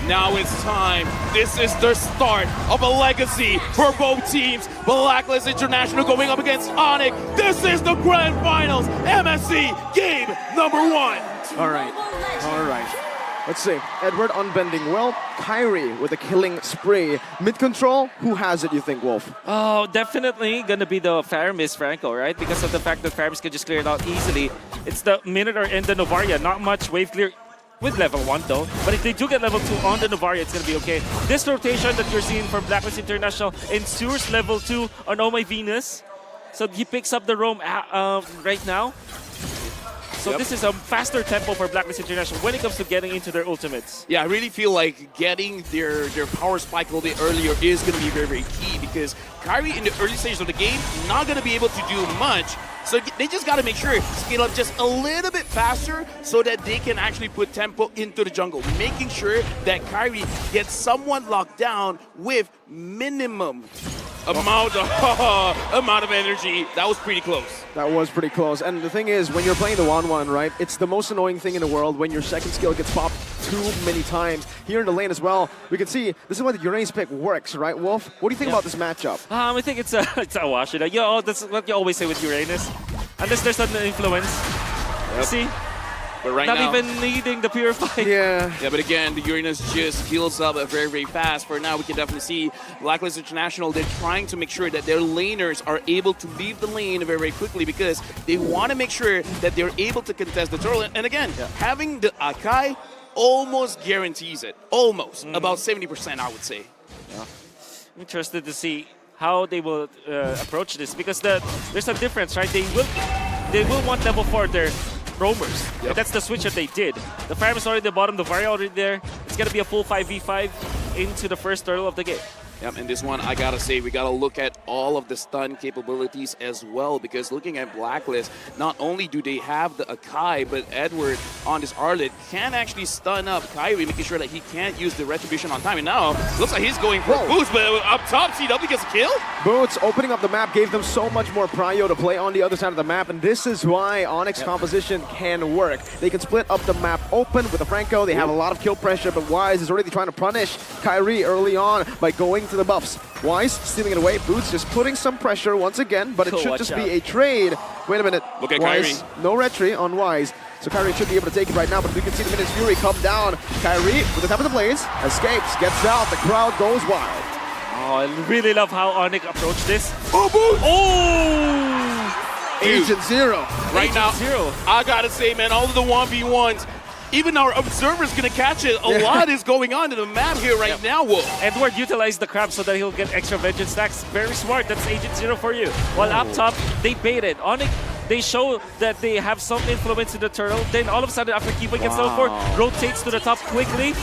Now it's time. This is the start of a legacy for both teams. Blacklist International going up against ONIC. This is the grand finals. MSC game number 1. All right. Let's see. Edward unbending well. Kyrie with a killing spree. Mid-control, who has it, you think, Wolf? Oh, definitely gonna be the Faramis Franco, right? Because of the fact that Faramis can just clear it out easily. It's the Minotaur and the Novaria. Not much wave clear with level 1 though. But if they do get level 2 on the Novaria, it's gonna be okay. This rotation that you're seeing from Blacklist International ensures level 2 on Oh My Venus. So he picks up the roam right now. So this is a faster tempo for Blacklist International when it comes to getting into their ultimates. Yeah, I really feel like getting their power spike a little bit earlier is going to be very, very key because Kyrie in the early stages of the game not going to be able to do much. So they just got to make sure scale up just a little bit faster so that they can actually put tempo into the jungle, making sure that Kyrie gets someone locked down with minimum amount of energy. That was pretty close. That was pretty close. And the thing is, when you're playing the 1-1, right, it's the most annoying thing in the world when your second skill gets popped too many times. Here in the lane as well, we can see this is why the Uranus pick works, right, Wolf? What do you think about this matchup? I think it's a wash. You know, that's what you always say with Uranus. Unless there's an influence. See? But right Not now, even needing the Purify. Yeah, but again, the Uranus just heals up very, very fast. For now, we can definitely see Blacklist International, they're trying to make sure that their laners are able to leave the lane very, very quickly because they want to make sure that they're able to contest the turtle. And again, having the Akai almost guarantees it. Almost. About 70%, I would say. Yeah. Interested to see how they will approach this because there's a difference, right? They will want level 4 their roamers. Yep. And that's the switch that they did. The Fire is already at the bottom, the Varia already there. It's going to be a full 5v5 into the first turtle of the game. Yep, and this one, I gotta say, we gotta look at all of the stun capabilities as well, because looking at Blacklist, not only do they have the Akai, but Edward on this Arlet can actually stun up Kyrie, making sure that he can't use the Retribution on time. And now, looks like he's going for a boost, but up top, CW gets a kill. Boots opening up the map gave them so much more prio to play on the other side of the map, and this is why ONIC's composition can work. They can split up the map open with the Franco. They have a lot of kill pressure, but Wise is already trying to punish Kyrie early on by going to the buffs. Wise stealing it away. Boots just putting some pressure once again, but it should just be a trade. Wait a minute. Look at Wise, Kyrie. no retry on Wise. So Kyrie should be able to take it right now, but we can see the Minions Fury come down. Kyrie, with the top of the blaze, escapes, gets out, the crowd goes wild. Oh, I really love how ONIC approached this. Oh, Boots! Oh! Agent Zero. Right now, Zero. I gotta say, man, all of the 1v1s, even our observer's gonna catch it. A lot is going on in the map here right now, Wolf. Edward utilized the crab so that he'll get extra vengeance stacks. Very smart. That's Agent Zero for you. While up top, they baited. ONIC, they show that they have some influence in the turtle. Then all of a sudden, after Kiba gets level 4, rotates to the top quickly.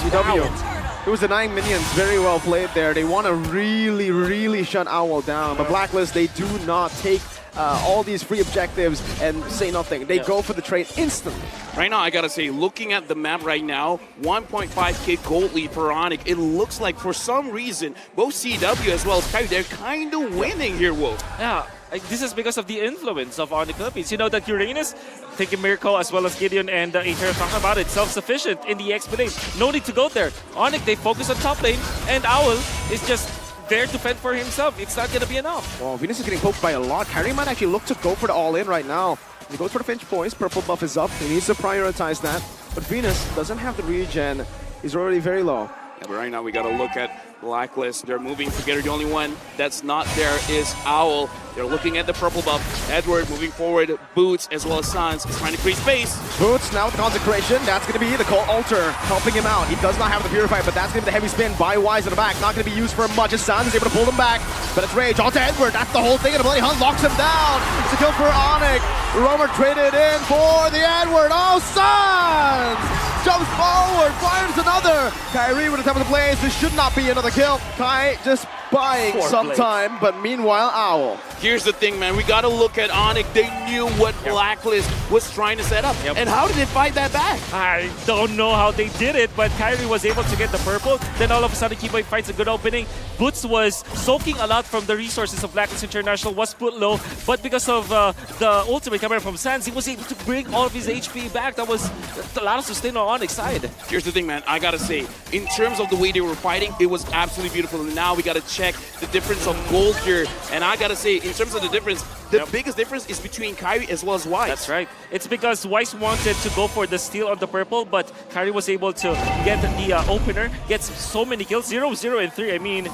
GW. It was denying minions. Very well played there. They want to really, really shut Owl down. But Blacklist, they do not take all these free objectives and say nothing. They go for the trade instantly. Right now, I gotta say, looking at the map right now, 1.5k gold lead for ONIC. It looks like for some reason, both CW as well as Kyrie, they're kind of winning here, Wolf. Yeah, this is because of the influence of ONIC Philippines. You know that Uranus, taking Miracle as well as Gideon and Aether talking about it, self-sufficient in the XP lane. No need to go there. ONIC, they focus on top lane, and Owl is just there to fend for himself. It's not going to be enough. Well, Venus is getting poked by a lot. Kyrie might actually look to go for the all-in right now. He goes for the Finch poise. Purple buff is up. He needs to prioritize that. But Venus doesn't have the regen. He's already very low. Yeah, but right now we gotta look at Blacklist. They're moving together. The only one that's not there is Owl. They're looking at the purple buff. Edward moving forward. Boots as well as Sans is trying to create space. Boots now with the Consecration. That's going to be the Cold Altar helping him out. He does not have the Purify, but that's going to be the heavy spin by Wise in the back. Not going to be used for much as Sans is able to pull him back. But it's Rage onto Edward. That's the whole thing. And the Bloody Hunt locks him down. It's a kill for ONIC. Roamer traded in for the Edward. Oh, Sans! Jumps forward, fires another. Kyrie with the top of the blaze. This should not be another kill. Kai just buying Poor some Blake. time, but meanwhile, Owl. Here's the thing, man. We got to look at ONIC. They knew what Blacklist was trying to set up. Yep. And how did they fight that back? I don't know how they did it, but Kyrie was able to get the purple. Then all of a sudden, Keyboy fights a good opening. Boots was soaking a lot from the resources of Blacklist International, was put low, but because of the ultimate coming from Sans, he was able to bring all of his HP back. That allowed us to stay on ONIC's side. Here's the thing, man. I got to say, in terms of the way they were fighting, it was absolutely beautiful. And now we got to check the difference of gold here. And I got to say, in terms of the difference, the biggest difference is between Kyrie as well as Wise. That's right. It's because Wise wanted to go for the steal on the purple, but Kyrie was able to get the opener, gets so many kills, 0, 0, and 3. I mean,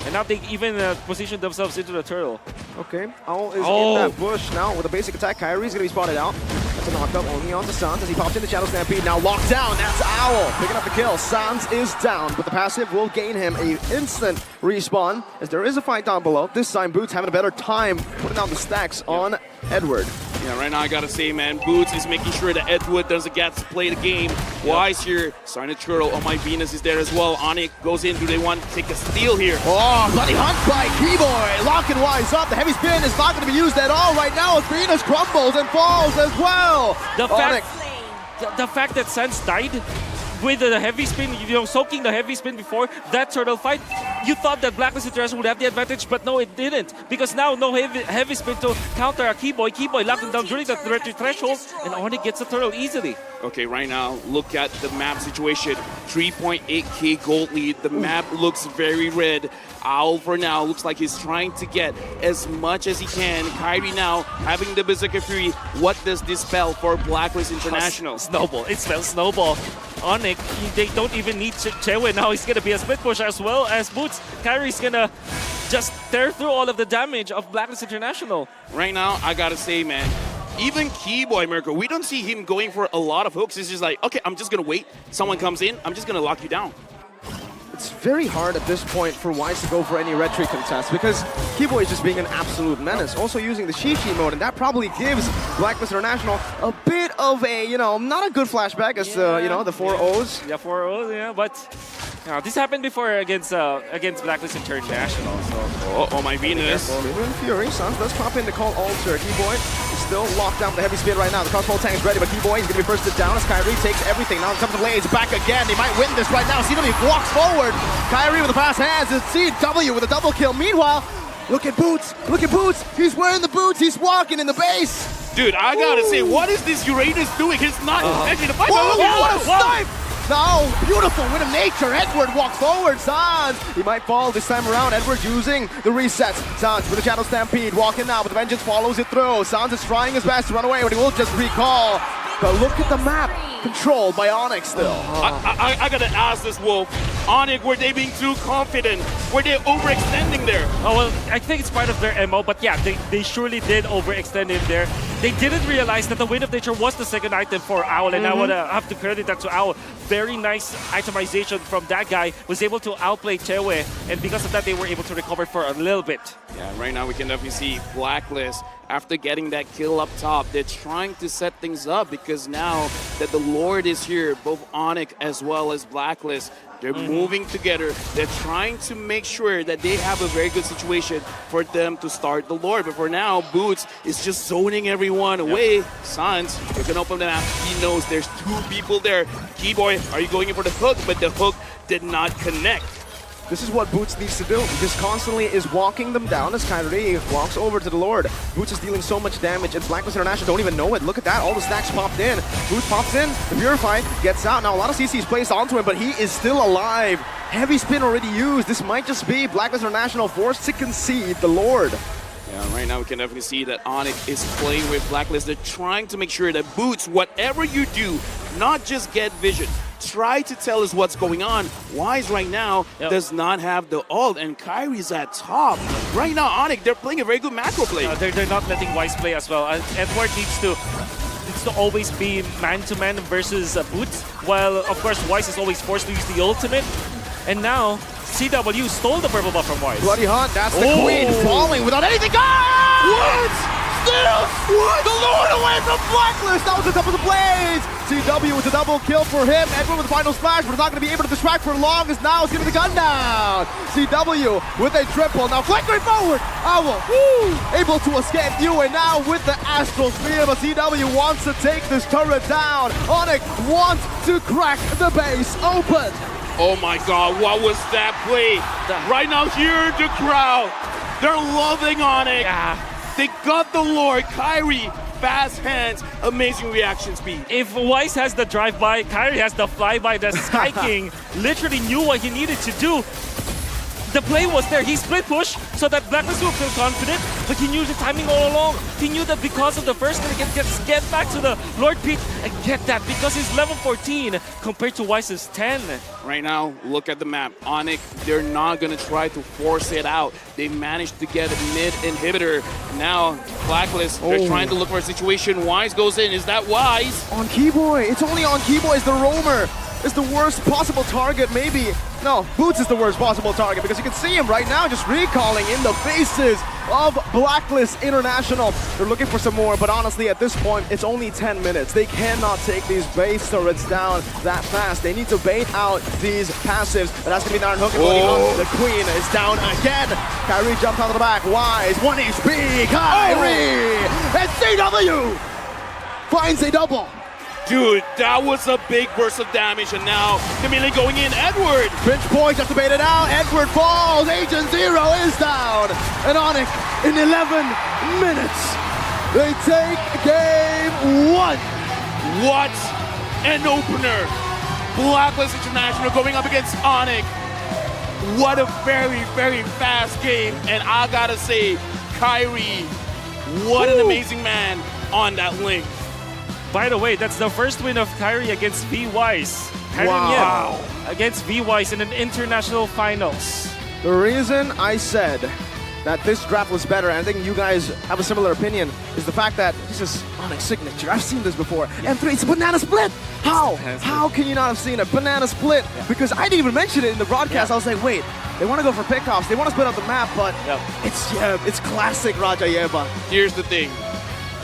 and now they even positioned themselves into the turtle. Okay, Owl is in that bush now with a basic attack. Kyrie's going to be spotted out. That's a knockup only on to Sans as he pops in the Shadow Stampede. Now locked down, that's Owl picking up the kill. Sans is down, but the passive will gain him an instant respawn as there is a fight down below. This time Boots having a better time putting down the stacks on Edward. Yeah, right now I gotta say, man, Boots is making sure that Edward doesn't get to play the game. Wise here, starting to turtle. Oh, my Venus is there as well. ONIC goes in. Do they want to take a steal here? Oh, bloody hunt by Keyboy. Locking Wise up. The heavy spin is not going to be used at all right now as Venus crumbles and falls as well. The fact that Sans died with the heavy spin, soaking the heavy spin before that turtle fight, you thought that Blacklist International would have the advantage, but no, it didn't. Because now no heavy spin to counter a Keyboy. Keyboy locked him down during the threshold, and ONIC gets the turtle easily. Okay, right now, look at the map situation. 3.8k gold lead. The map looks very red. Owl for now looks like he's trying to get as much as he can. Kyrie now having the Berserker Fury. What does this spell for Blacklist International? Snowball. It spells snowball. ONIC, they don't even need Chewe now. He's going to be a split push as well as Boots. Kyrie's going to just tear through all of the damage of Blacklist International. Right now, I gotta say, man, even Keyboy Mirko, we don't see him going for a lot of hooks. It's just like, okay, I'm just gonna wait. Someone comes in, I'm just gonna lock you down. It's very hard at this point for Wise to go for any retreat contest because Keyboy is just being an absolute menace. Also using the Shishi mode, and that probably gives Blacklist International a bit of a, not a good flashback as, the 4 O's. Yeah, 4 O's, yeah, but this happened before against Blacklist International, so... Oh, my Venus. Even Fury, Sans does pop in to call Alter. Keyboy is still locked down with the heavy spin right now. The crossbow tank is ready, but Keyboy is going to be firsted down as Kyrie takes everything. Now comes the Blaze back again. They might win this right now. CW walks forward. Kyrie with the fast hands and CW with a double kill. Meanwhile, look at Boots. Look at Boots. He's wearing the boots. He's walking in the base. Dude, I gotta say, what is this Uranus doing? He's not actually the fight. Whoa, what a snipe! Now, beautiful win of nature. Edward walks forward. Sans, he might fall this time around. Edward using the resets. Sans with the Shadow Stampede, walking now, but the Vengeance follows it through. Sans is trying his best to run away, but he will just recall. But look at the map, controlled by ONIC still. I gotta ask this, Wolf. ONIC, were they being too confident? Were they overextending there? Oh, well, I think it's part of their MO, but yeah, they surely did overextend in there. They didn't realize that the Wind of Nature was the second item for Owl, and I would have to credit that to Owl. Very nice itemization from that guy. Was able to outplay Chewe, and because of that, they were able to recover for a little bit. Yeah, right now we can definitely see Blacklist, after getting that kill up top, they're trying to set things up because now that the Lord is here, both ONIC as well as Blacklist, they're moving together. They're trying to make sure that they have a very good situation for them to start the Lord. But for now, Boots is just zoning everyone away. Sans, you can open the map. He knows there's 2 people there. Keyboy, are you going in for the hook? But the hook did not connect. This is what Boots needs to do. He just constantly is walking them down as Kyrie walks over to the Lord. Boots is dealing so much damage, and Blacklist International don't even know it. Look at that, all the stacks popped in. Boots pops in, the Purify gets out. Now a lot of CC is placed onto him, but he is still alive. Heavy spin already used. This might just be Blacklist International forced to concede the Lord. Yeah, right now we can definitely see that ONIC is playing with Blacklist. They're trying to make sure that Boots, whatever you do, not just get vision. Try to tell us what's going on. Wise right now does not have the ult, and Kyrie's at top. Right now, ONIC, they're playing a very good macro play. They're not letting Wise play as well. Edward needs to always be man-to-man versus Boots, while, of course, Wise is always forced to use the ultimate. And now, CW stole the purple buff from Wise. Bloody Hunt, that's the Queen falling without anything. Ah! What? steals the Lord away from Blacklist. That was the top of the blades. CW with a double kill for him. Edward with the final splash, but it's not going to be able to distract for long as now it's getting the gun down. CW with a triple. Now flickering forward. Owl able to escape you, and now with the Astral Sphere, but CW wants to take this turret down. ONIC wants to crack the base open. Oh my god, what was that play? Right now, hear the crowd. They're loving on it. Yeah. They got the Lord. Kyrie, fast hands, amazing reaction speed. If Weiss has the drive-by, Kyrie has the fly-by. The Sky King literally knew what he needed to do. The play was there. He split push so that Blacklist will feel confident, but he knew the timing all along. He knew that because of the first thing, he can get back to the Lord Peak and get that because he's level 14 compared to Weiss's 10. Right now, look at the map. ONIC, they're not going to try to force it out. They managed to get a mid-inhibitor. Now, Blacklist, they're trying to look for a situation. Wise goes in. Is that Wise? On Keyboy. It's only on Keyboy is the roamer. Is the worst possible target, maybe. No, Boots is the worst possible target because you can see him right now just recalling in the faces of Blacklist International. They're looking for some more, but honestly, at this point, it's only 10 minutes. They cannot take these base turrets down that fast. They need to bait out these passives, and that's going to be Darren Hook. The Queen is down again. Kyrie jumps out of the back. Wise, 1 HP. Kyrie! And CW finds a double. Dude, that was a big burst of damage, and now the melee going in. Edward! Pinch point, just to bait it out. Edward falls. Agent Zero is down. And ONIC in 11 minutes. They take game 1. What an opener! Blacklist International going up against ONIC. What a very, very fast game. And I gotta say, Kyrie, what an amazing man on that link. By the way, that's the first win of Kyrie against V Weiss. Wow. Against V Weiss in an international finals. The reason I said that this draft was better, and I think you guys have a similar opinion, is the fact that this is ONIC's signature. I've seen this before. M3, it's a banana split. How? How can you not have seen a banana split? Because I didn't even mention it in the broadcast. I was like, wait, they want to go for pickoffs. They want to split up the map, but it's classic Raja Yeba. Here's the thing.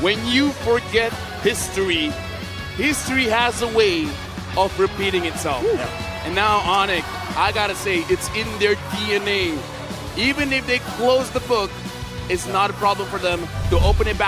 When you forget history, history has a way of repeating itself. And now ONIC, I gotta say, it's in their DNA. Even if they close the book, it's not a problem for them to open it back.